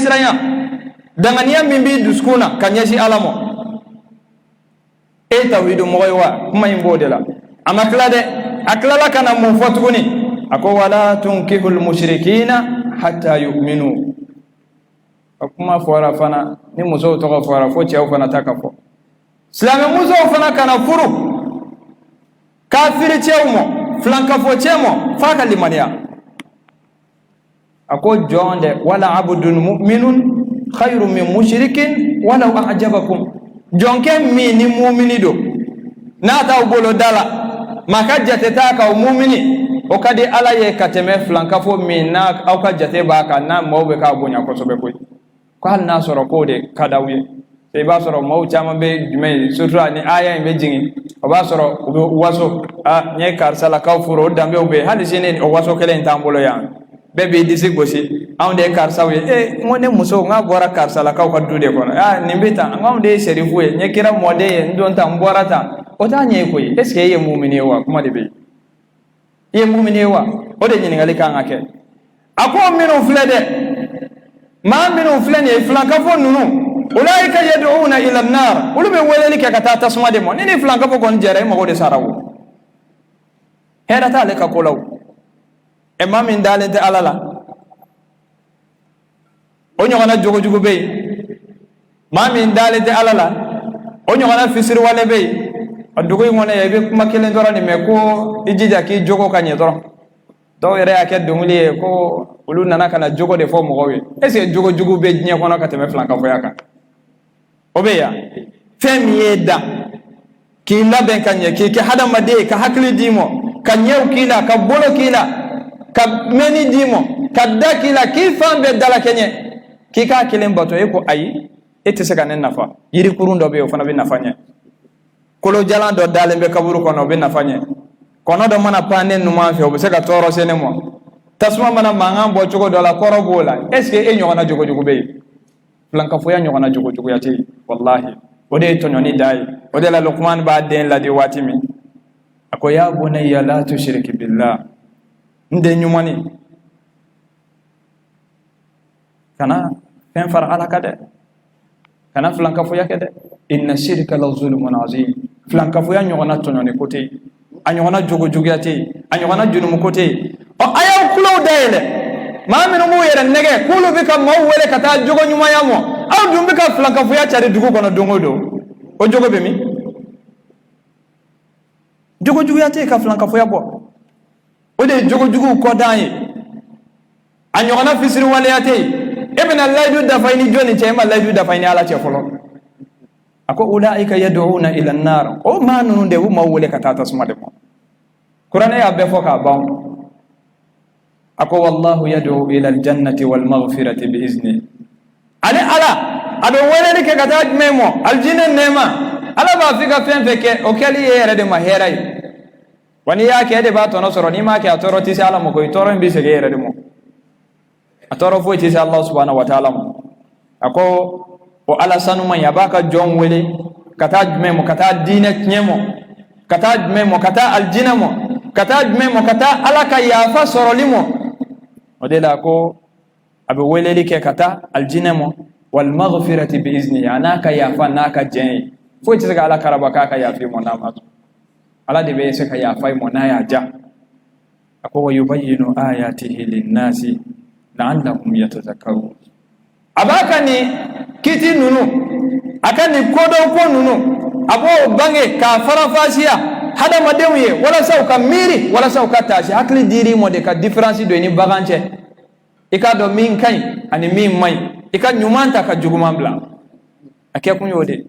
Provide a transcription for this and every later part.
siranya danganiya min bi duskuna kanyasi alamo e tawhidu moywa kuma imbodela amakla de aklala kana mu fotuguni ako wala tunkihul mushrikina hatta yu'minu akuma fora fana ni muso to ko fora fo chew fana takafo islamu muso fana kana furu kafiri chewmo flanka fo chemo faka limania ako jonde wala abdun mu'minun khairun min mushrikin walau a'jabakum jonke mi ni mu'mini do na ta bolo dala maka jate ta ka mu'mini o kadi ala ye kateme flanka fo mi na au ka jate ba ka na mawbe ka bonya ko sobe ko hal na soro ko de kadawiye e ba soro maw chama be jume sutra ni aya be jingi o ba soro o waso a nye kar sala ka furo dambe o be hali sene o waso kele ntambolo ya be be disi gosi awde kar sawe e ngone muso nga bora kar sala ka dude ko a nimbita ngawde sherifu e nye kira mode e ndon ta mborata o ta nye ko est ce que ye mu'mini wa kuma de be ye mu'mini wa o de nyini ngali kan ake ako minu flede ma minu flene flanka fo nunu ulaika yad'una ila an-nar ulube weleli ke kata tasma de mo nini flanka fo gon jere mo de sarawo hera ta le ka kolaw e ma min dalente alala o nyona jogo jogo be ma min dalente alala o nyona fisir wale be adugo ngone yebe kuma kelen dora ni me ko ijija ki jogo kanye dora do yere ake dunguli ko ulu nana kana jogo de fo mo gowe ese jogo jogo be nya kono ka teme flanka fo yaka obeya fem yeda ki laben kanye ki hada made ka hakli dimo ka nyew kila ka bolo kila ka meni dimo ka dakila ki fambe dala kenye ki ka kilen bato e ko ayi ete se kanen nafa yiri kurundo be o fana be nafanya kolo jalan do dalembe kaburu kono be nafanya kono do mana panen numa fe o be se ka toro sene mo tasuma mana mangam bo chogo do la korobola est ce que e nyona jogo jogo be flanka fo ya nyona jogo jogo ya ti wallahi o de to nyoni dai o de la luqman ba den la di watimi ako ya bunayya la tushrik billah nde nyumani kana fen far ala kade kana flanka fo ya kede inna shirka la zulmun azim flanka fo ya nyona to nyoni kote anyona jogo jogo ya ti anyona junum kote o ayaw kulo dayele ma min mu yere nege kulu bika mawwele kata jogo nyuma yamo aw dum bika flanka fu ya chari dugu kono dongodo o jogo be mi jogo jogo ya te ka flanka fu ya bo o de jogo jogo ko danye anyona fisiri wale ya te ibn al-laydu da fayni joni chema laydu da fayni ala che folo ako ulaika yad'una ila an-nar o ma nunu de mawwele kata tasma de mo qur'an ya be foka bawo ako wallahu yad'u ila aljannati wal maghfirati bi izni ala ado wele ke kata memo aljinna nema ala ba fika fenfeke o kali yere de maherai wani ya ke de ba to no soro ni ma ke atoro ti sala mo ko itoro mbi se yere de mo atoro fo ti Allah subhanahu wa ta'ala ako o ala sanu man yabaka jon wele kata memo kata dine nyemo kata memo kata aljinna mo kata memo kata ala ka yafa soro limo odela ko abe weleli ke kata aljinamo wal maghfirati bi izni anaka yafa naka jey fo ti saka ala karaba ka yafi mo nama ala de be saka yafa mo na ya ja ako wa yubayyinu ayatihi lin-nasi la'allahum yatadhakkarun abaka ni kiti nunu akani kodo ko nunu abo bange ka farafasiya hada madewiye wala sauka miri wala sauka tashi hakli diri mo de ka difference do ni baganche ika do min kai ani min mai ika nyumanta ka juguma bla ake kunyode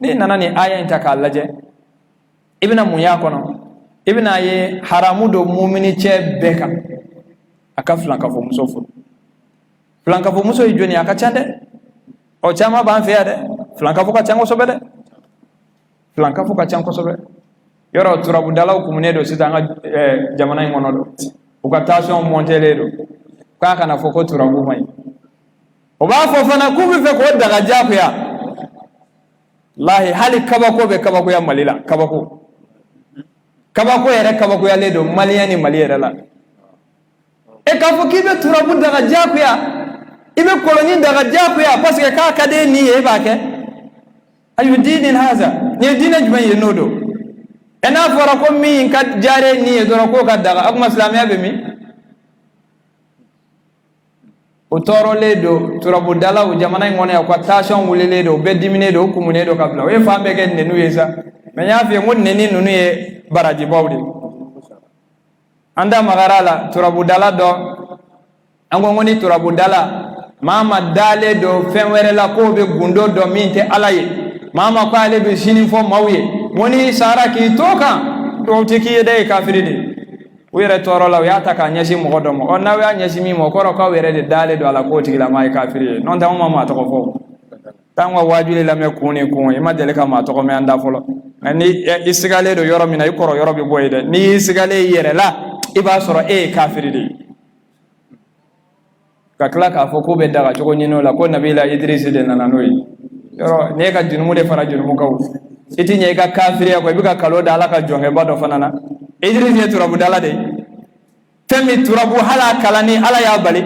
ni nanani aya intaka laje ibna munya kono ibna ye haramu do mu'mini che beka aka flanka fo musofu flanka fo muso ijoni aka chande o chama ban fe ade flanka fo ka chango sobede flanka fo ka chango sobede yoro turabu dalaw kumunedo sitanga jamana ngono do ukatation monteledo kaka na foko turabu mai oba fo fana kubi fe ko daga jafu ya lahi hali kabako be kabako ya malila kabako yere kabako ya ledo maliyani maliyere la e kafo kibe turabu daga jafu ya ibe koloni daga jaku ya parce que ka kade ni e ba ke ayu dinin haza ni dina juma ye nodo ena fora ko mi ka jare ni e doro ko ka daga akuma islamiya be mi o toro ledo turabu dala o jamana ngone ya kwa tension wulele do be dimine do kumune do kabla o e fambe ke nenu yesa me nya fi ngon neni nunu ye baraji bawdi anda magarala turabu dala do ango ngoni turabu dala mama dale do fenwere la ko be gundo do minte alaye mama ko ale be shini fo mawye woni sara ki toka do tiki de kafiri de were toro la ya taka nyasi mo godo mo on nawe nyasi mi mo koro ko were de dale do ala ko tiki la mai kafiri non ta mama to ko fo tangwa wajule la me kuni ko e ma dele ka ma to ko me anda folo ni isigale do yoro mina yoro yoro be boyde ni isigale yere la iba soro e kafiri de kakla ka fo ko be daga to ko nyino la ko nabila idris de nananoyi yoro ne ka junumu de fara junumu kaw iti nye ka kafiri ko bi ka kalo da ala ka jonge bado fanana idris ye turabu dala de temi turabu hala kalani ala ya bali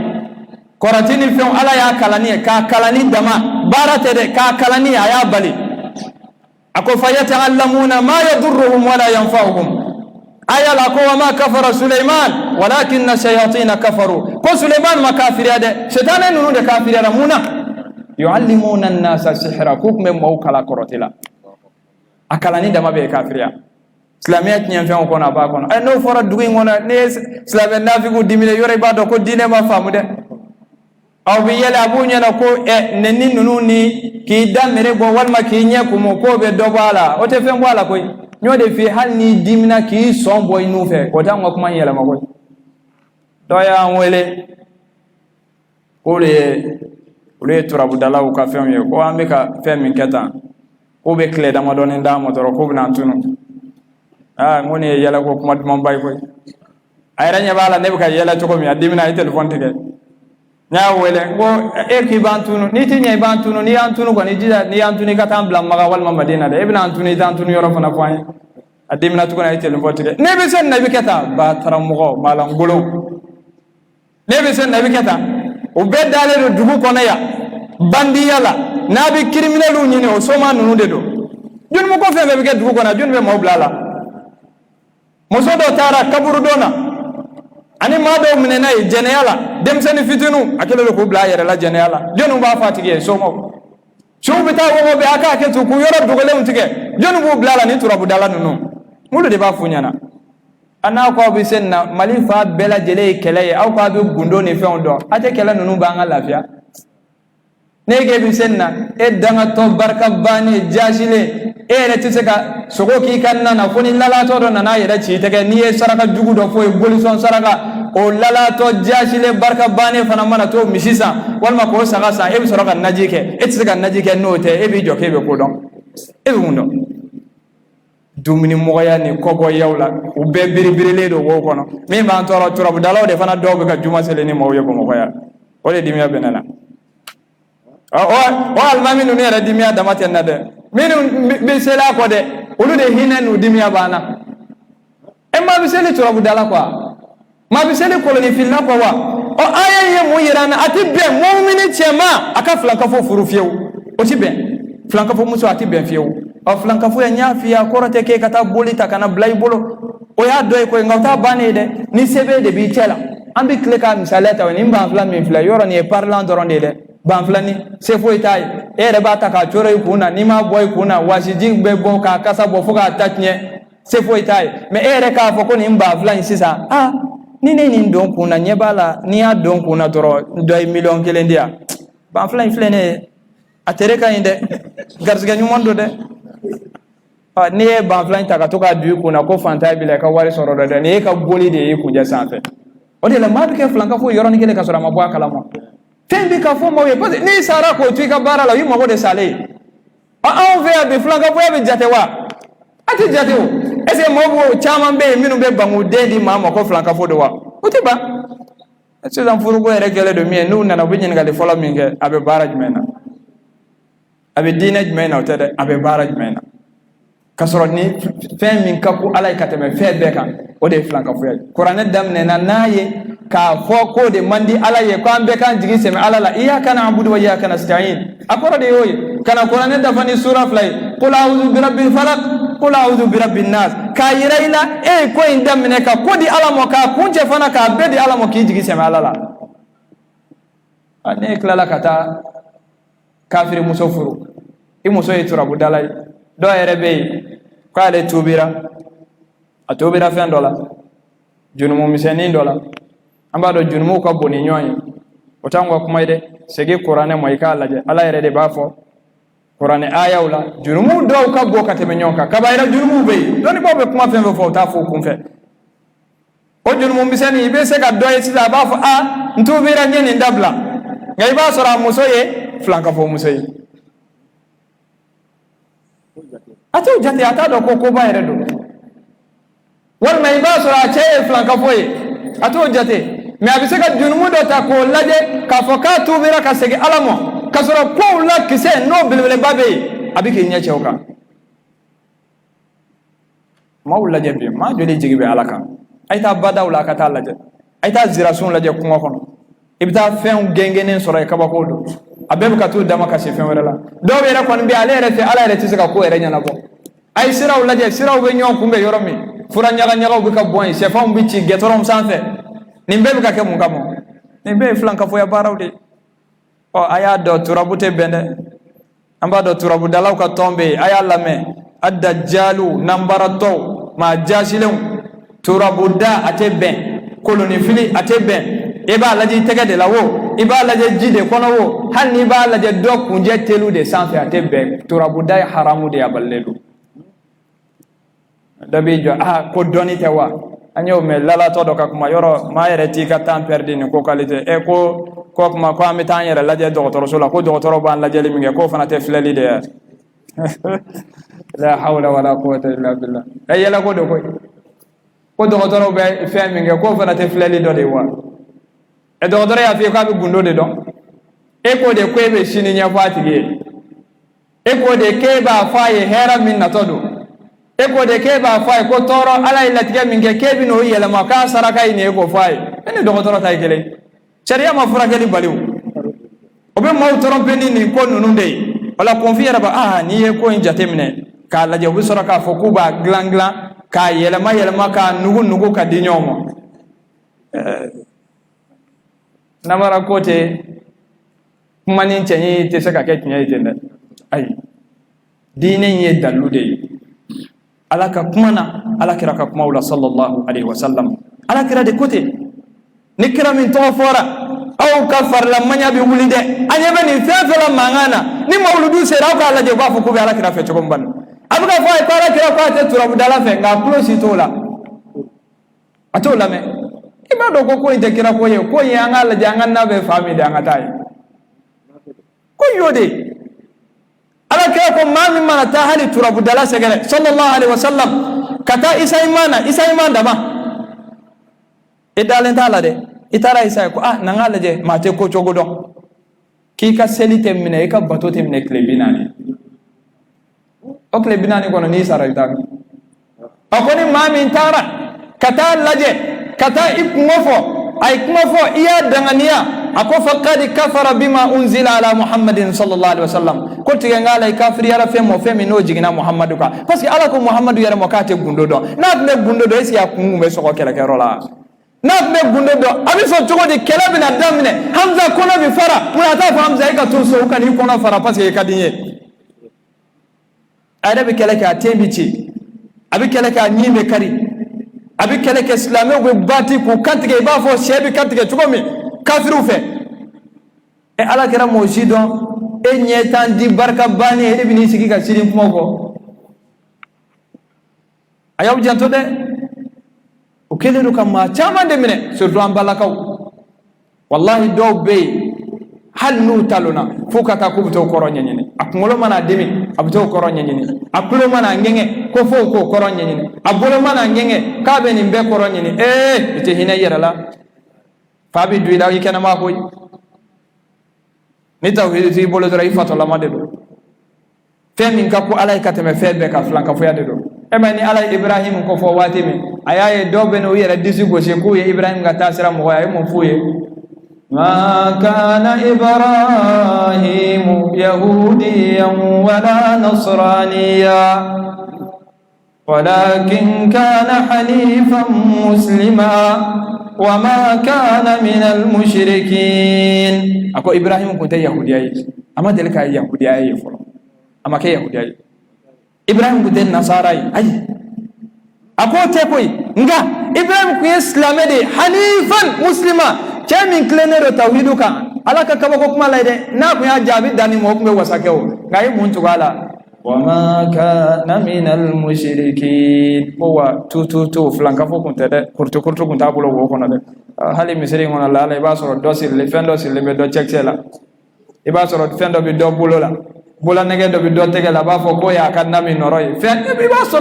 koratini fe ala ya kalani ka kalani dama barate de ka kalani ya bali ako fayatallamuna ma yadurruhum wala yanfa'uhum aya la ko ma kafara Sulaiman walakin shayatin kafaru ko Sulaiman makafiri ade shaytan nunu de kafiri ada muna yuallimuna an-nasa sihra kukum mawkala korotila akalani dama be kafiriya islamiyat nyam fe ko na ba ko ay no fora dugi ngona ne islamiyat nafigu dimine yore ba do ko dine ma famu de aw bi yala bu nyana ko e nenni nunu ni ki damere bo walma ki nya ko mo ko be do bala o te fe ngwala koy nyode fi hal ni dimina ki son boy nu fe ko tan ko man yala ma koy do ya wele ole turabu dalaw ka fe mi ko ambe ka fe min keta ko be kle dama don nda mo toro ko bna tunu ngoni yala ko kuma dum bay koy ayra nya bala ne ka yala to ko mi adimina ay telephone tege nya wele ko e ki bantunu ni ti nya bantunu ni antunu ko ni jida ni antuni ka tam blam maga wal madina de ibn antuni tantunu yoro fana fay adimina to ko ay telephone tege ne be sen nabi keta ba taram mo malam golo ne be sen nabi keta o be dale do dugu kono ya bandi yala nabi criminal nyine o soma nunu de do jun mo ko fe be ke dugu kono jun be mo blala moso do tara kaburu dona ani ma do minena e jeneyala dem seni fitinu akelo ko bla yere la jeneyala jonu ba fatige somo bita wo be aka ke to ku yoro dugole untige jonu bu blala ni turabu dala nunu mulu de ba funyana ana ko bi senna malifa bela jele kele aw ko be gundo ni fe ondo ate kele nunu ba nga lafia nege bi senna e danga to barka bani jashile ere tiseka sogo ki kanna na foni lala to do na yere ci tege ni e saraka jugu do fo e bolison saraka o lala to jashile barka bani fana mana to misisa walma ko saka sa e bi saraka najike e tiseka najike note e bi joke be ko don e bi mundo dumini moya ni kobo yawla u be biribirele do wo kono mi ba toro turabu dalaw de fana do be ka juma sele ni mawye ko mo koya o le dimiya benana o almami nunu yɛrɛ dimiya dama tɛ na dɛ minnu bɛ seli a kɔ dɛ olu de hinɛ n'u dimiya banna maa bɛ seli turabu dala quoi maa bɛ seli kolonifilila kɔ wa aya ye mun yira na a tɛ bɛn mɔmini cɛma a ka filankafo furu fiyewu o tɛ bɛn filankafo muso a tɛ bɛn fiyewu filankafo ya ɲa fiya kɔrɔ tɛ k'e ka taa boli ta ka na bila i bolo o y'a dɔ ye koyi nka o t'a bannen ye dɛ ni sɛbɛn de b'i cɛ la an bɛ tile ka misaliya ta nin banfula min filɛ yɔrɔ nin ye parlant dɔrɔn de ye dɛ banfilani se foyi t'a ye e yɛrɛ b'a ta k'a coro i kun na n'i m'a bɔ i kun na wasiji bɛ bɔ k'a kasa bɔ fo k'a ta tiɲɛ se foyi t'a ye mais e yɛrɛ k'a fɔ ko nin banfila in sisan ni ne nin don kun na ɲɛ b'a la n'i y'a don kun na dɔrɔn dɔ ye 1,000,000 di yan banfila in filɛ ne ye a tere ka ɲi dɛ garisɛgɛ ɲuman don dɛ n'i ye banfila in ta ka to k'a don i kun na ko fantan b'i la i ka wari sɔrɔ dɔ dɛ nin ye ka boli de ye kunjɛ sanfɛ o de la maa bɛ kɛ filankafo yɔrɔnin kelen ka sɔrɔ a ma bɔ a kalama fɛn bɛ ka fɔ maaw ye parce que n'i sara k'o to i ka baara la o y'i mago de salen anw fɛ yan bi filankafoya bɛ jate wa a tɛ jate o est ce que mɔgɔw caman bɛ yen minnu bɛ banguden di maa ma ko filankafo don wa o tɛ ban sisan furuko yɛrɛ kɛlen don min ye n'u nana u bɛ ɲininkali fɔlɔ min kɛ a bɛ baara jumɛn na a bɛ diinɛ jumɛn na o tɛ dɛ a bɛ baara jumɛn na ka sɔrɔ ni fɛn min ka ko ala ye ka tɛmɛ fɛn bɛɛ kan o de ye filankafoya ye kuranɛ daminɛna n'a ye ka fo ko de mandi ala ye ko ambe kan jigi seme ala la iyyaka na'budu wa iyyaka nasta'in akoro de yoy kana qur'an da fani sura flay qul a'udhu bi rabbil falaq qul a'udhu bi rabbin nas ka yiraila ko indamne ka kodi ala mo ka kunje fana ka bedi ala mo ki jigi seme ala la ane klala kata kafiri muso furu i muso ye turabu dalay do yere be ko ale tubira atubira fen dola junumu misenin dola amba do junumu ko boni nyoy o tango kuma ide segi qur'ane moy ka laje ala yere de bafo qur'ane ayawla junumu do ka bo ka teme nyonka kabayra junumu be doni bobe kuma fen fo ta fo kun fe o junumu miseni be se ka do ye sida bafo ntubira nyeni ndabla ngai ba sora muso ye flanka fo muso ye atu jati ata do ko ba yere do wal mai ba sora che flanka fo ye atu jati me abise ka junumu do ta ko laje ka fo ka tubira ka segi alamo ka sora ko la kise no bilbele babe abike nya chewka mawla jabe ma jole jigi be alaka ayta badawla ka ta laje ayta zirasun laje kuma kono ibta fen gengenen sora e kabako do abebe ka tu dama ka se fen wala do be ra kon bi ale re te ala re te se ka ko ere nyana bo ay siraw laje siraw be nyon kumbe yoromi fura nyaga nyaga be ka boy se fam bi ci getorom sanfe nimbe be ka ke mun kamo nimbe flanka fo ya barawde o aya do turabute bende amba do turabu dalaw ka tombe aya lame ad-dajjalu nambarato ma jasilun turabuda ate ben koloni fili ate ben iba laje tege de lawo iba laje jide kono wo hal ni ba laje do kunje telu de sanfe ate ben turabuda haramu de aballelu dabi jo ko doni tewa anyo me lala to do ka kuma yoro ma yere ti ka tan perdi ni ko qualité e ko kuma ko am tan yere laje docteur sula ko docteur ban laje liminge ko fana te fleli de la hawla wala quwwata illa billah ay yala ko do ko docteur be fe minge ko fana te fleli do de wa e docteur ya fi ko be gundo de don e ko de ko be shini nya fatige e ko de ke ba faye hera min na todo eko de ke ba fay ko toro ala ila tige minge ke bi no yele ma ka saraka ine ko fay ene do toro tay kele sharia ma fura kele baliw obe mo toro peni ni ko nunu de wala confiere ba ni e ko injatemne ka la je bu saraka fo ku ba glangla ka yele ma ka nugu ka dinyomo namara kote mani chenyi te saka ke tinya itende ay dine ye dalude alaka kumana alakira ka kuma wala sallallahu alaihi wasallam alakira de kote nikira min tofora aw kafar la manya bi wulide anyebe ni fefela mangana ni mawludu sera ko ala je ba fu ko be alakira fe chogom ban abuka fa ko alakira ko te turabu dala fe nga close tola atola me ibado ko inte kira ko ye angala jangan na be family angatai ko yode ala kira ko mami mana ta hali turabu dala segere sallallahu alaihi wasallam kata isa iman dama idalen tala de itara isa ko nangala je mate ko chogodo ki ka selite mine ka batote mine klebinani o klebinani kono ni sara itabi akoni mami tara kata laje kata ikmofo ay ikmofo iya danganiya ako faqad kafara bima unzila ala muhammadin sallallahu alaihi wasallam ko tigangala kafiri yara femo femi no jigina muhammadu ka parce que ala ko muhammadu yara mokate gundo do na be gundo do esi akungu be soko kele kerola na be gundo do abiso chogo de kele bina damne hamza kono bi fara muna ta fa hamza ka to so kan kono fara parce que kadinye ada be kele ka tembici abi kele ka nyime kari abi kele ka islame go bati ko kantige ba fo shebi kantige chogo mi kafiru fe e ala kera mosidon e nyetan di barka bani e bini sigi ka sirin kuma ko ayaw janto de o kelero kam ma chama de mine surtout am balakaw wallahi do be hal nu taluna fuka ta kubto koronya nyini akungolo mana demi abto koronya nyini akulo mana ngenge ko fo ko koronya nyini abulo mana ngenge ka be ni be koronya nyini ite hina yerala fabi duida yikena ma koy ni tawhid ti bolo dara ifato la madelo femin ka ko alay kateme febe ka flanka fo yade do emani ala Ibrahim ko fo watimi ayaye dobe no yere disi go se ko ye Ibrahim ga tasira mo ay mo fuye ma kana Ibrahim yahudiyan wala nasraniya ولكن كان حنيفا مسلما وما كان من المشركين اكو ابراهيم كنت يهودي اما ذلك يهودي فلو اما كي يهودي ابراهيم كنت نصارى اي اكو تكوي nga ابراهيم كو اسلام دي حنيفا مسلما كمن كلنر توحيدك alaka kaba ko kuma laide na ko ya jabi dani mo ko wasakeo ngai muntu gala وما كان من المشركين هو تو فلانكا فو كنت ده كورتو كنت ابلو و كنا ده هل مسرين ولا لا لا يباسو دوسي لي فندو سي لي بدو تشكسلا يباسو فندو بي دو بولولا بولا نغي دو بي دو تيغلا با فو كو يا كان نامي نوروي فين يباسو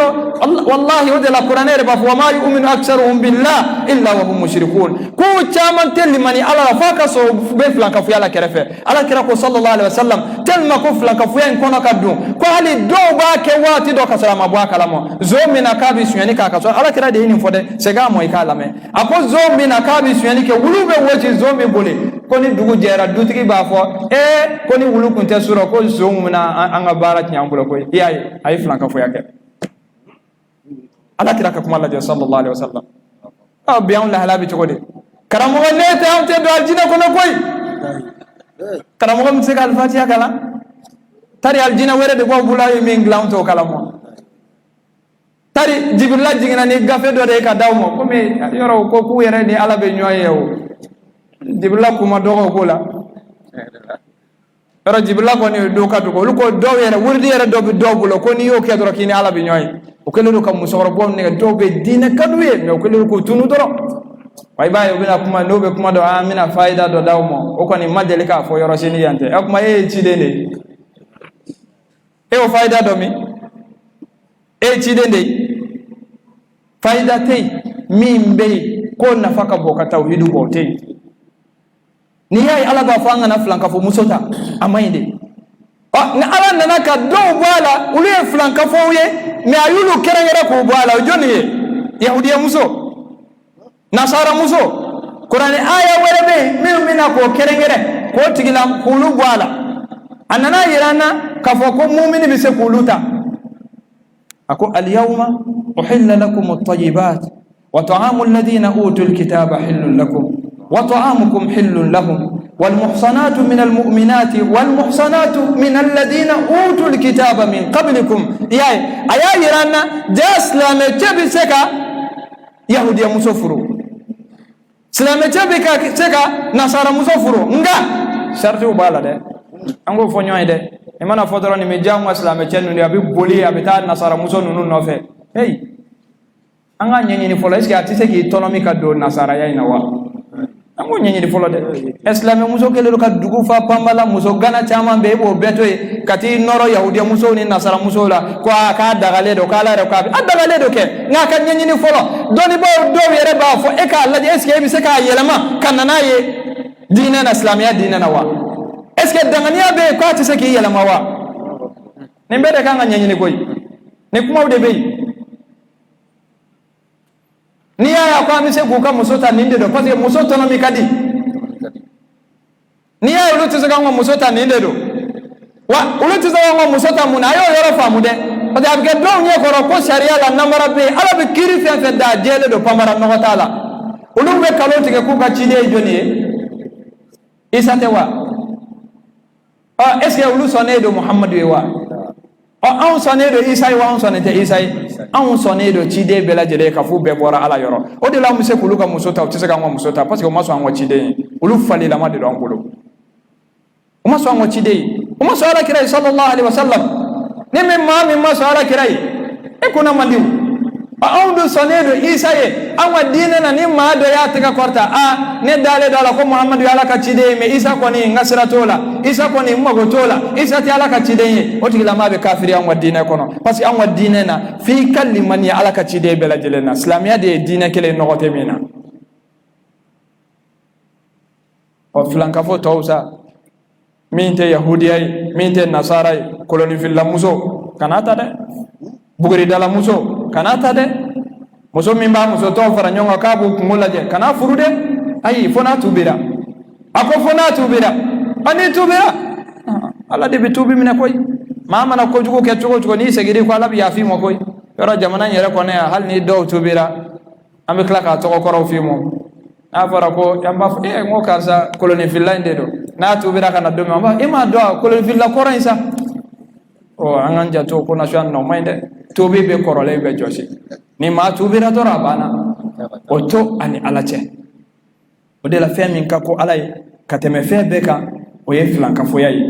والله ودي لا قران با فو ما يؤمن اكثرهم بالله الا وهم مشركون كو تشامن تل ماني على فاكسو بي فلانكا فو يلا كرفه على كركو صلى الله عليه وسلم تل ما كو فلانكا فو ين كونو كدو ko hali do ba ke wati do kasala mabwa kalamo zo mina kabi sunyani ka kaso ala kira de ni fode sega mo ikala me ako zo mina kabi sunyani ke wulube wochi zo mi bole ko ni dugu jera dutigi ba fo ko ni wulu kunte sura ko zo mina anga bara nyambulo ko yayi ay flanka fo yake ala kira ka kuma Allah sallallahu alaihi wasallam biyan la halabi to de karamo ne te amte do aljina ko no koy karamo mo se kal fatiha kala tari aljina were de bobula min glaunto kalamo tari jibril jigina ni gafe do de ka dawmo ko me yoro ko ku yere ni ala be nyoyew jibril kuma dogo kula yoro jibril ko ni do ka to ko do yere wurdi yere do be dobulo ko ni yo ke do kini ala be nyoy o kelo ko musoro bon ne do be dina kaduye me o kelo ko tunu doro way bayo bina kuma no be kuma do amina faida do dawmo o ko ni madelika fo yoro sini yante akuma chidene o faida domi chidende faida tei mimbe ko nafaka boka tauhidu bote ni yayi ala ba fanga na flanka fo musota amainde na ala nana ka do bwala ule flanka fo ye me ayulu kerengere ko bwala joni yahudiya muso nasara muso qur'ani aya werebe mina ko kerengere ko tigilam kulu bwala anana yirana kafako mu'mini bi sekuluta ako al-yawma uhilla lakum at-tayyibat wa ta'amu alladhina utul kitaba hillun lakum wa ta'amukum hillun lahum wal muhsanatu minal mu'minati wal muhsanatu minal ladhina utul kitaba min qablikum aya yirana jaslame tabi seka yahudiya musofuru slame tabi ka seka nasara musofuru nga shartu bala de ango fo nyoy de e mana fodoro ni me jamu islam chenu ni abi boli abi ta nasara muso nunu no fe hey anga nyenyi ni folo eski atise ki economic do nasara ya ina wa ango nyenyi ni folo de islam muso kelelo ka dugu fa pambala muso gana chama be bo beto kati noro yahudiya muso ni nasara muso la ko aka dagale do kala re ko abi adagale do ke na ka nyenyi ni folo doni bo do yere ba fo e ka Allah eski e bi se ka yelema kanana ye dina na islamiya dina na wa est-ce que dangania be ko atise ki yelema wa nimbede kanga nyenyi ni koy ni kuma ude be ni aya kwa mise kuka musota ninde do parce que musota no mikadi ni aya ulutu zaka ngwa musota ninde do wa ulutu zaka ngwa musota muna ayo yoro famude parce que abge do nye ko ko sharia la namara be ala be kiri fe da jele do pamara no taala ulumbe kaloti ke kuka chide joni isate wa est-ce que ulu sonné de Muhammad wa on sonné de Isa wa on sonné de Isa on sonné de chide bela jele ka fu be bora ala yoro o de la musse kulu ka musota o tisaka ngwa musota parce que o maso ngwa chide ulu fali la ma de don kulu o maso ngwa chide o maso ala kirai sallallahu alaihi wasallam ne me ma mi maso ala kirai e kuna maliu on do sonné de Isa ye anwa dina na ni ma do ya tika korta ne dale dala ko Muhammad ya ala ka chide me Isa ko ni ngasira tola Isa ko ni mago tola Isa ti ala ka chide ye o tigila ma be kafiri anwa dina kono parce que anwa dina na fi kalimani ala ka chide bela jelena islamiya de dina kele no gote mina o flanka fo tawsa minte yahudiyai minte nasarai koloni fil muso kanata de bugri dala muso kana ta de muso min ba muso to fara nyonga ka bu kungula je kana furu de ayi fona tubira ako fona tubira ani tubira ala de bitubi mina koy mama na ko jugo ke jugo ni segiri ko ala bi yafi mo koy yoro jamana nyere ko ne hal ni do tubira ambe kla ka to ko ro fi mo na fara ko yamba ngo karsa koloni finlande do na tubira kana do mama ima do koloni finla ko ransa o anganja to ko nation no minde tubi be korole be joshi ni ma tubira to rabana o to ani alache o de la femme ka ko alay kateme fe be ka o ye flanka fo yayi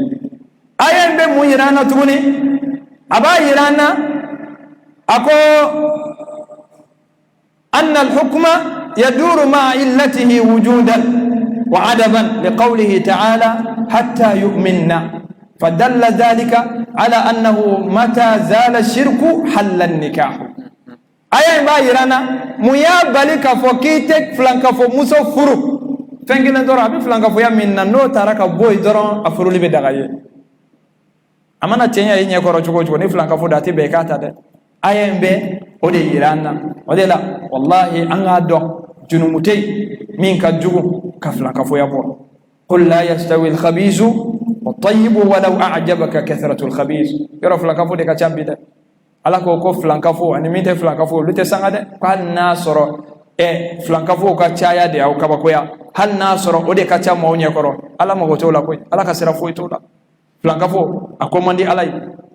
ayen be mu yirana tuguni aba yirana ako anna al-hukma yaduru ma illatihi wujudan wa adaban liqawlihi ta'ala hatta yu'minna فدل ذلك على أنه متى زال الشرك حل النكاح أي ما يرانا ميا بالك فوكيتك فلانك فو موسو فرو فنجنا دورا بي فلانك فو يمنا نو تارك بوي دورا أفرو لي بدغاية أما نتشينيا ينيا كورو چوكو ني فلانك فو داتي بيكاتا ده أي مبي ودي يرانا ودي لا والله أنغا دو جنومتي مين كجوكو كفلانك فو يبو قل لا يستوي الخبيث والطيب ولو أعجبك كثرة الخبيث يرى فلانكافو دي كاتشام بيدا على كوكو فلانكافو أني ميت فلانكافو لتي سانغاد قال ناصر فلانكافو كاتشايا دي أو كاباكويا هل ناصر ودي كاتشام مونيا كورو على ما غوتولا كوي على كسرا فوي تولا فلانكافو أكوماندي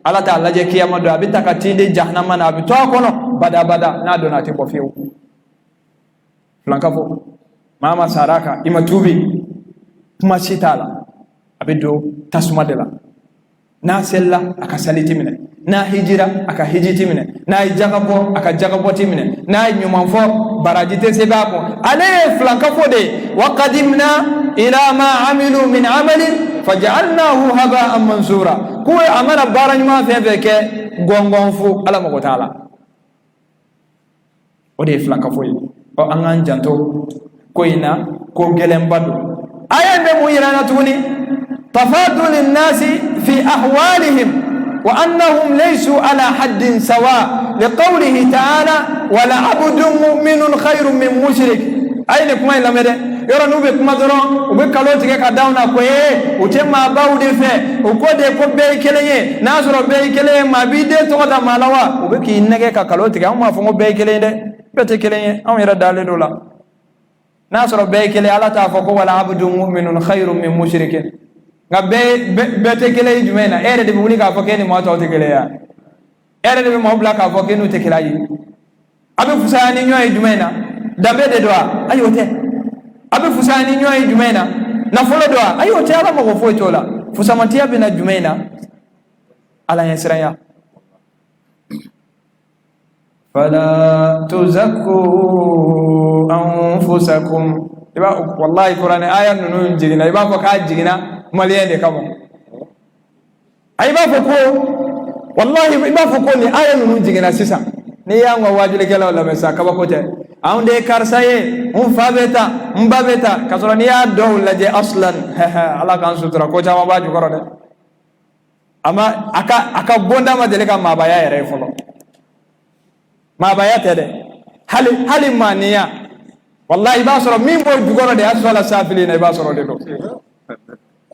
على تعالى جي كياما دو أبي تكاتيندي جهنم نا أبي توا كونو بدا نادو ناتي بوفيو فلانكافو ماما ساراكا إما توبي كما شيتالا abido tasuma de la na sella aka saliti mine na hijira aka hijiti mine na jagabo aka jagabo timine na nyuma fo barajite sebabo ale flankafo de wa qadimna ila ma amilu min amalin faj'alnahu haba'an mansura ko amana baranyuma febeke gongonfu ala mo taala o de flankafo o angan janto ko ina ko gelembado ayande mo yirana tuni تفاضل الناس في أحوالهم وأنهم ليسوا على حد سواء لقوله تعالى ولعبد مؤمن خير من مشرك أين كما يلمده يرى نوبك مدرون وبكالوتك كداونا كويه وتما باودي فيه وكودي كوبي كليه ناصر بي كليه ما بيدي تودا مالوا وبكي إنك كالوتك أما فمو بي كليه ده بيتي كليه أم يرى دالي دولا ناصر بي كليه على تافقو ولعبد مؤمن خير من مشرك nga be te kele jumena ere de buli ka fokeni mo to te kele ya ere de mo bla ka fokeni te kele yi abe fusani nyoy jumena dambe de doa ayote abe fusani nyoy jumena na folo doa ayote ala mo fo tola fusamantia be na jumena ala yesraya fala tuzakku anfusakum iba wallahi qur'an aya nunu jigina iba ko ka jigina maliyende kamo ay ba foko wallahi ba foko ni aya nunu jigina sisa ni yango wajule kala wala mesa kaba kote aunde karsaye fabeta mbabeta kasora ni ya do laje aslan ala kan sutra ko jama baju korode ama aka bonda ma dele ka mabaya yere folo mabaya tede hali maniya wallahi ba soro min bo jugoro de asala safilina ba soro de do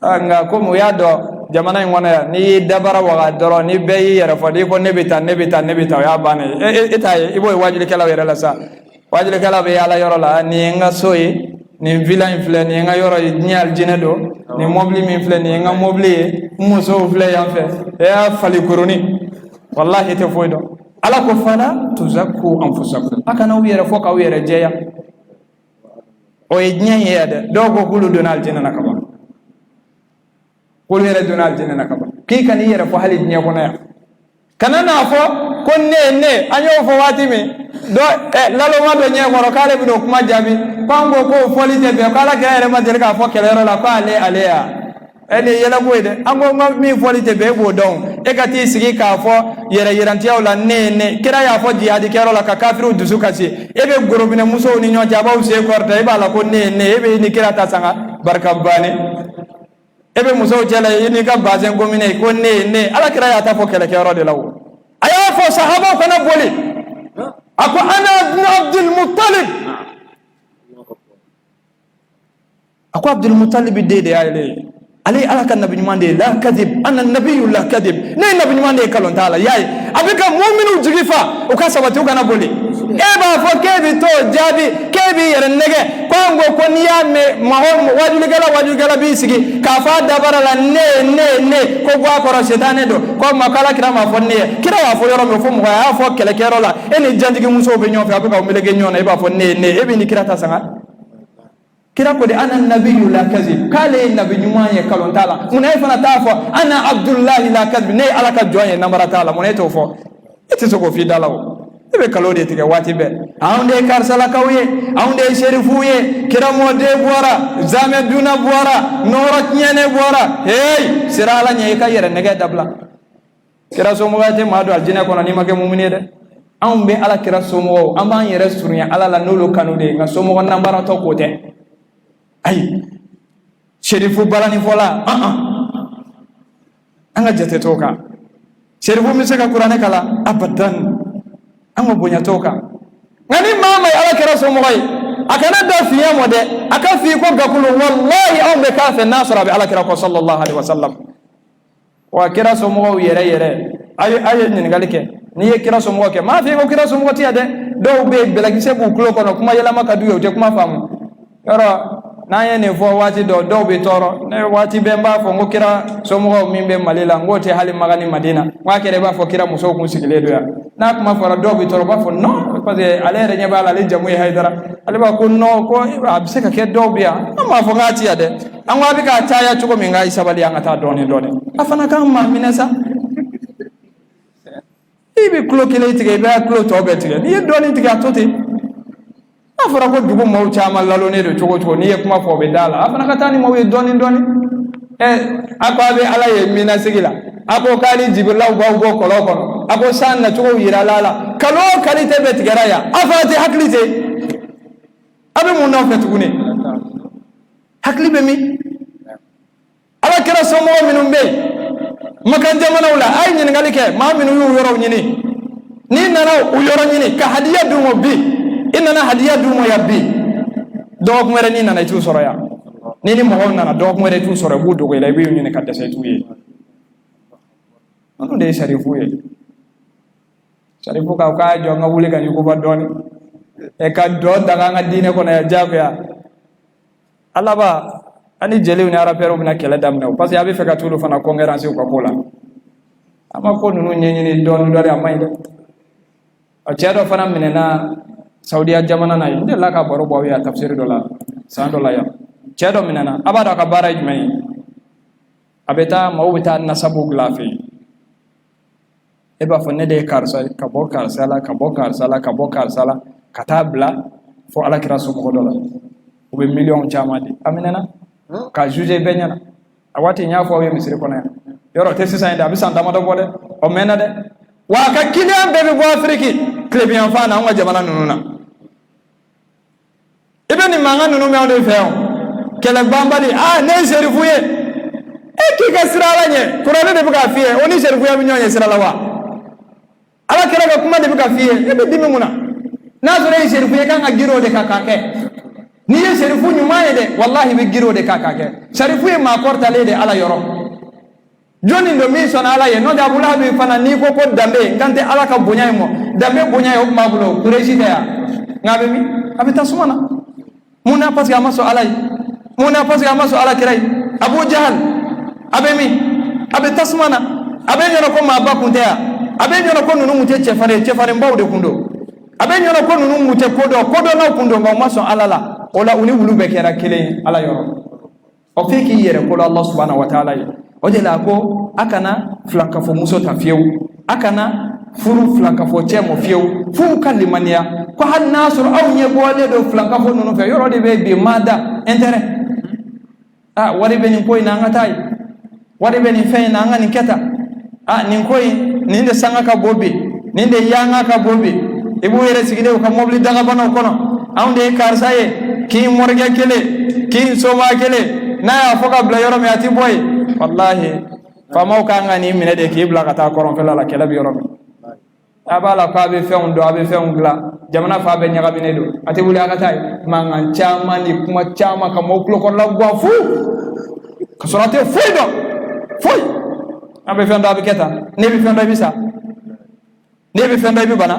nga ko mu yado jamana ngona ni dabara wa doro ni beyi yara fodi ko nebita ya bane itaye ibo wajile kala yara la sa wajile kala be ala yoro la ni nga soyi ni villa infle ni nga yoro nyal jinedo ni mobli mi infle ni nga mobli muso fle ya fe ya fali kuruni wallahi te foido ala ko fala tuzakku anfusakum akana wiyere foka wiyere jeya o yenya yede dogo kulu donal jinana kaba kulu yere donal jinana kaba ki kan yere fo halid nya bona kanana fo konne anyo fo watimi do lalo ma do nya moro kale bi do kuma jabi pango ko folite be kala kere ma der ka fo kelero la ko ale ya ene yela boyde ango mi folite be bo don e gati sigi ka fo yere yerantiya wala ne kira ya fo jihadi kero la ka kafiru dusu kasi e be gorobine muso ni nyo jaba use korta e bala ko ne e be ni kira ta sanga barkabane ebe muso jela yini ka bazen gomine ko ne ala kira ya ta fo kele kero de lawo aya fo sahaba ko na boli ako ana ibn Abdul Muttalib ako Abdul Muttalib de ayele ali ala kan nabi nyumande la kadhib ana nabiyyu la kadhib ne nabi nyumande kalon taala yayi abika mu'minu jigifa o ka sabati o kana boli eba fo kebi to jabi kebi yere nege kongo ko niya me mahom wajugala bisigi ka fa dabara la ne ko gwa ko shetane do ko makala kira ma fo ne kira wa fo yoro me fo mo ya fo kele kero la eni jandigi muso be nyofa abika o melege nyona eba fo ne ebi ni kira ta sanga kira ko de ana nabiyyu la kadhib kale nabi nyumanye kalon tala munay fana tafo ana Abdullah la kadhib ne alaka joye namara tala munay to fo ete so ko fi dalawo ebe kalode tige wati be aunde karsala kawye aunde sherifuye kira mode bora zame duna bora noro nyene bora hey sirala nye ka yere nege dabla kira so mo gate madu aljina kono ni make mumine de aumbe ala kira so mo amba yere surunya ala la nolo kanude nga so mo nambara to kote ay sherifu balani fola anga jete toka sherifu misaka kurane kala abadan anga bonya toka ngani mama ala kira so moy akana da fiya mode aka fi ko gakulu wallahi aw be ka fe nasra bi ala kira ko sallallahu alaihi wasallam wa kira so mo yere ay ni ngalike ni ye kira so mo ke ma fi ko kira so mo tiya de do be belagise bu kulo kono kuma yela maka duyo te kuma famu yoro na ye ne fo wati do be toro ne wati be mba fo ngokira so mo min be malila ngote hali magani madina wa kere ba fo kira muso kun sigile do ya na kuma fo do be toro ba fo no parce que ale re nyaba ale jamu e haydara ale ba ko no ko abse ka ke do biya ma fo ngati ya de an wa bi ka taya chuko min ga isabali an ata doni afana kan ma minasa ibi klo kile tige be klo to be tige ni doni tige atoti afara ko dugu maw chama lalo ne do chogo ni kuma fo be dala afana katani maw doni akwa be ala ye mina sigila ako kali jibrila ba go kolo ako sanna chogo yira lala kalo kali tebe tigaraya afati haklite abe mun no fetugune hakli be mi ala kira somo minum be makan jamana wala ay nyin ngalike ma minu yu yoro nyini ni nana u yoro nyini ka hadiya du mo bi inana hadiya du mo yabbi dog mere ni nana tu soroya ni mo nana dog mere tu soro bu dogo ila bi nyini kadda sai tuye anu de sharifu ye sharifu ka jo nga wule ga yugo ba doni e ka do daga nga dine ko na jago ya Allah ba ani jeli ni ara pero bina kala damna parce que abi fe ka tulu fana congrès ko kola ama ko nunu nyenyi ni don dore amainde a ceedo fana minena Saudi jamana na inde la ka baro bawi ya tafsir dola $100 ya ceedo minena abada ka baraj mai abeta mawbita nasabu glafi eba fonne de karsa ka bokar sala katabla fo ala kira so ko dola o be million chamadi aminena ka juge benyana awati nya fo we misiri kona yoro te sisa inde abisa ndama do bode o mena de wa ka kilian bebe bo afriki klebian fa na ngwa jamana nununa ibeni manga nunu me ode feo kele bambali ne serifuye ki ka sirala nye kurane de buka fie oni serifuye bi nyonye sirala wa ala kira ga kuma de buka fie ebe dimi muna na zure serifuye kan agiro de kakake ni ye serifu nyumaye de wallahi bi giro de kakake serifuye ma korta le de ala yoro joni ndo mi sona ala ye no da bula bi fana ni ko dambe kante ala ka bonya mo dambe bonya yo ma bulo kureshi de ya ngabe mi abita sumana muna pas ga maso alai muna pas ga maso ala kirai Abu Jahal abe mi abe tasmana abe nyono ko ma ba kuntea abe nyono ko nunu mute chefare mbawde kundo abe nyono ko nunu mute kodo na kundo ma maso alala ola uni wulube kera kele ala yoro o feki yere ko Allah subhanahu wa ta'ala o de la ko akana flanka fo muso tafiew akana furu flanka fo chemo fiew fu kalimania ko hal nasr aw nye bole do flanka fo nunu fe yoro de be mada intérêt wari be ni koy na ngatai wari be ni fe na ngani keta ni koy ni de sanga ka bobe ni de yanga ka bobe ibu yere sigide ko mobli daga bana kono awde karsaye ki morge kele ki soma kele na ya foka bla yoro me ati boy wallahi fa mawka ngani minede ki bla kata koron fela la kala bi yoro abala ko abe fe on do abe fe on gla jamana fa be nyaga bine do ate wuli akatay mangan chama ni kuma chama ka mo ko la gwa fu ko sorate fu do fu abe fe ndo abe keta ne bi fe ndo bi sa ne bi fe ndo bi bana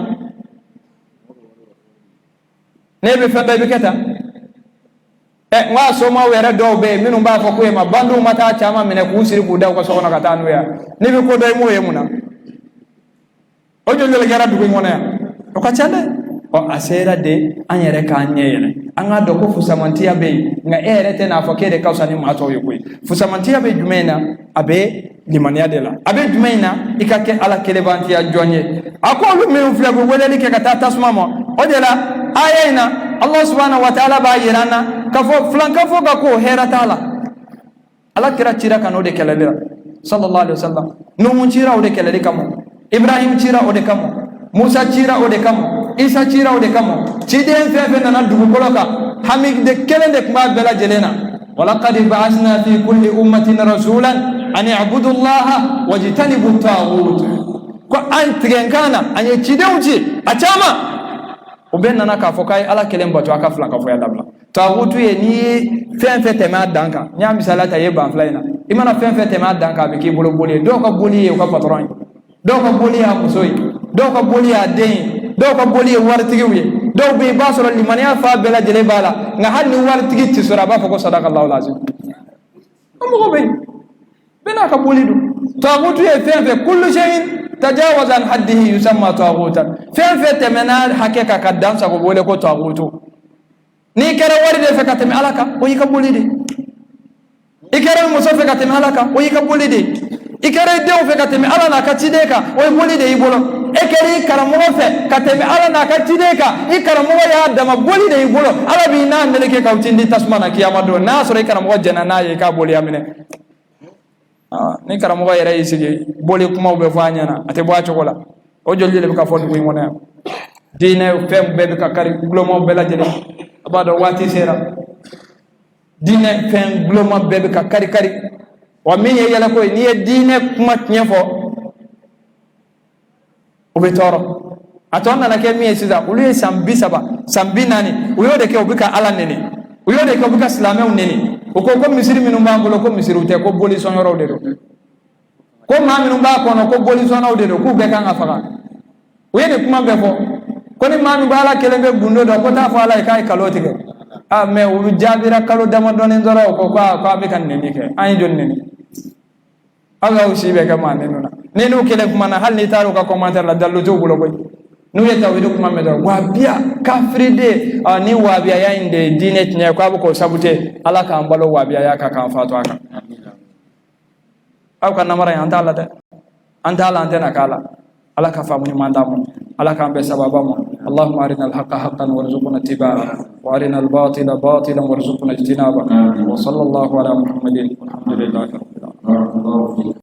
ne bi fe ndo bi keta wa so ma wera do be minu ba fa ko e ma bandu mata chama mine ku siri ku da ko so kono kata no ya ne bi ko do mo yemuna o jole gara dugu ngona ya o ka chande o asera de anyere ka nyere anga do ko fusamantia be nga erete na fakere kausa ni mato yokoy fusamantia be jumena abe limania de la abe jumena ikake ala kelevantia jonye akolu me uflago weleli ke kata tasmamo o de la ayena Allah subhanahu wa ta'ala ba yirana kafo flanka fo ga ko hera taala ala kira chira kanode kelelera sallallahu alaihi wasallam no mun chira o de kelele kamo Ibrahim chira o de kamo Musa chira o de kamo Isa chira o de kamo chiden fefe nana dugu koloka hamig de kelende kuma bela jelena walaqad ba'athna fi kulli ummatin rasulan an ya'budu allaha wajtanibu at-taghut ko an tigenkana anye chideuji achama ubenna naka fokai ala kelemba to aka flanka fo ya dabla taghutu ye ni fefe tema danka nya misalata ye ban flaina imana fefe tema danka be ki bolo boli do ko boli e ko patron do ko boli ha musoi do ko boli ha den do ko boli wartigi wi do be basoro limaniya fa bela jele bala nga hanni wartigi ti sura ba ko sadaka allah lazim amu be bena ka boli do taghutu ye fefe kullu shay'in تجاوز عن حده يسمى طاغوتا فين تمنا حقيقه كدان سكو بوله كو طاغوتو ني كره ورده فكتم علaka o yikabulide ikere muso fekatم alaka o yikabulide ikere dew fekatم ala na katideka o yibulide ibolo ekere karamo fe katم ala na katideka ikaramo ya dama bulide ibolo ala bi na meleke kawtindi tasmana kiyamado na sore karamo jana na ye ka boli amine ni karamo yere yisige boli kuma be fanyana ate bo achokola o jolle be ka fodi ko ngona dine fem be ka kari glomo be la jele abado wati sera dine fem glomo be ka kari wa min yela ko ni dine kuma nyefo o be toro atonna na ke mi siza ulu sambi saba sambi nani uyo de ke obika ala nene uyo de ke obika islame nene ko misiri minnu b'an bolo ko misiriw tɛ ko boli sɔnyɔrɔw de don ko maa minnu b'a kɔnɔ ko boli sɔnnaw de don k'u bɛɛ kan ka faga u ye nin kuma bɛɛ fɔ ko ni maa min b'ala kelen bɛ gundo dɔ ko t'a fɔ ala ye k'a ye kalo tigɛ mais u jaabira kalo damadɔni dɔrɔn ko a bɛ ka nɛni kɛ an ye joli nɛni aw y'aw si bɛ kɛ maa nɛnu na ni n'u kelen kuma na hali n'i taara u ka commentaire la dalilu t'u bolo koyi n'u ye tawhid kuma mɛ dɔrɔn wabiya kafiride ni wabiya ya in de diinɛ tiɲɛ ko a bɛ k'o sabute ala k'an balo wabiya ya kan k'an faatu a kan aw ka namara in an t'a la dɛ an t'a la an tɛna k'a la ala ka faamu ɲuman d'an ma ala k'an bɛn sababa ma اللهم أرنا الحق حقا وارزقنا اتباعه وأرنا الباطل باطلا وارزقنا اجتنابه وصلى الله على محمد والحمد لله رب العالمين